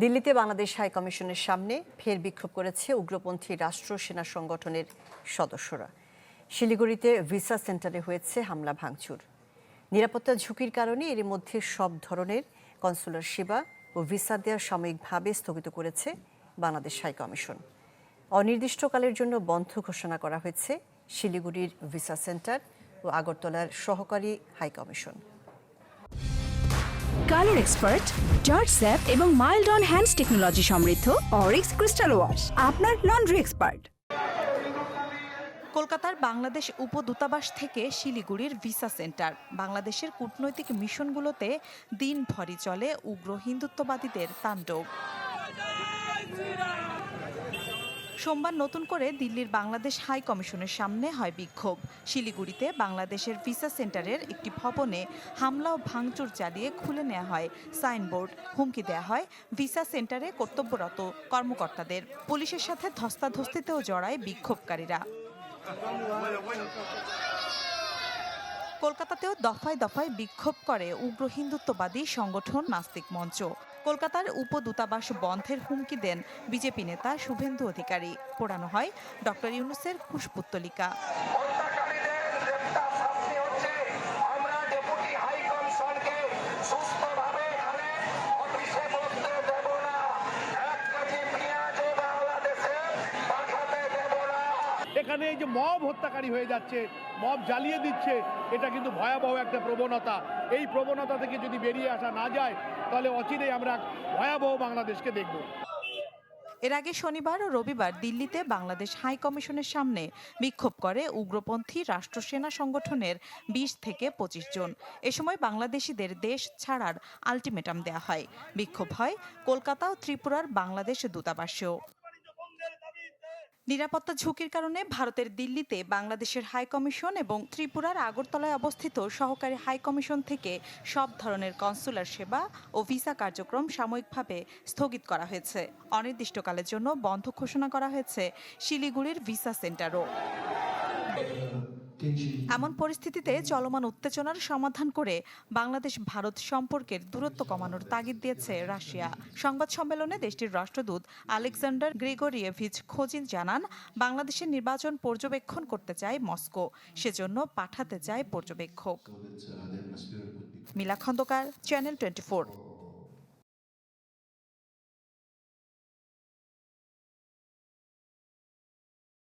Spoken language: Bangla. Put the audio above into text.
দিল্লিতে বাংলাদেশ হাই কমিশনের সামনে ফের বিক্ষোভ করেছে উগ্রপন্থী রাষ্ট্র সেনা সংগঠনের সদস্যরা। শিলিগুড়িতে ভিসা সেন্টারে হয়েছে হামলা ভাঙচুর। নিরাপত্তা ঝুঁকির কারণে এর মধ্যে সব ধরনের কনসুলার সেবা ও ভিসা দেওয়া সাময়িকভাবে স্থগিত করেছে বাংলাদেশ হাই কমিশন। অনির্দিষ্টকালের জন্য বন্ধ ঘোষণা করা হয়েছে শিলিগুড়ির ভিসা সেন্টার ও আগরতলার সহকারী high commission. Colour expert, George স্যাপ এবং মাইল্ড অন হ্যান্ডস টেকনোলজি সমৃদ্ধ অরিক্স ক্রিস্টাল ওয়াশ আপনার লন্ড্রি এক্সপার্ট। কলকাতার বাংলাদেশ উপদূতাবাস থেকে শিলিগুড়ির ভিসা সেন্টার। বাংলাদেশের কূটনৈতিক মিশনগুলোতে দিনভরই চলে উগ্র হিন্দুত্ববাদীদের তাণ্ডব। সোমবার নতুন করে দিল্লির বাংলাদেশ হাই কমিশনের সামনে হয় বিক্ষোভ। শিলিগুড়িতে বাংলাদেশের ভিসা সেন্টারের একটি ভবনে হামলা ও ভাঙচুর চালিয়ে খুলে নেওয়া হয় সাইনবোর্ড। হুমকি দেওয়া হয় ভিসা সেন্টারে কর্তব্যরত কর্মকর্তাদের। পুলিশের সাথে ধস্তাধস্তিতেও জড়ায় বিক্ষোভকারীরা। কলকাতাতেও দফায় দফায় বিক্ষোভ করে উগ্র হিন্দুত্ববাদী সংগঠন নাস্তিক মঞ্চ। কলকাতার উপদূতাবাস বন্ধের হুমকি দেন বিজেপি নেতা শুভেন্দু অধিকারী। পোড়ানো হয় ডক্টর ইউনূসের কুশপুত্তলিকা। এখানে এই যে মব হত্যাকারী হয়ে যাচ্ছে, মব জ্বালিয়ে দিচ্ছে, এটা কিন্তু ভয়াবহ একটা প্রবণতা। এই প্রবণতা থেকে যদি বেরিয়ে আসা না যায় তাহলে অচিরেই আমরা ভয়াবহ বাংলাদেশকে দেখব। এর আগে শনিবার ও রবিবার দিল্লিতে বাংলাদেশ হাই কমিশনের সামনে বিক্ষোভ করে উগ্রপন্থী রাষ্ট্র সেনা সংগঠনের ২০ থেকে ২৫ জন। এ সময় বাংলাদেশিদের দেশ ছাড়ার আলটিমেটাম দেয়া হয়। বিক্ষোভ হয় কলকাতা ও ত্রিপুরার বাংলাদেশ দূতাবাসেও। নিরাপত্তা ঝুঁকির কারণে ভারতের দিল্লিতে বাংলাদেশের হাই কমিশন এবং ত্রিপুরার আগরতলায় অবস্থিত সহকারী হাই কমিশন থেকে সব ধরনের কনসুলার সেবা ও ভিসা কার্যক্রম সাময়িকভাবে স্থগিত করা হয়েছে। অনির্দিষ্টকালের জন্য বন্ধ ঘোষণা করা হয়েছে শিলিগুড়ির ভিসা সেন্টারও। এমন পরিস্থিতিতে চলমান উত্তেজনার সমাধান করে বাংলাদেশ ভারত সম্পর্কের দূরত্ব কমানোর তাগিদ দিয়েছে রাশিয়া। সংবাদ সম্মেলনে দেশটির রাষ্ট্রদূত আলেকজান্ডার গ্রিগোরিয়েভিচ খোজিন জানান, বাংলাদেশের নির্বাচন পর্যবেক্ষণ করতে চায় মস্কো, সেজন্য পাঠাতে চায় পর্যবেক্ষক। মিলা খন্দকার, চ্যানেল 24।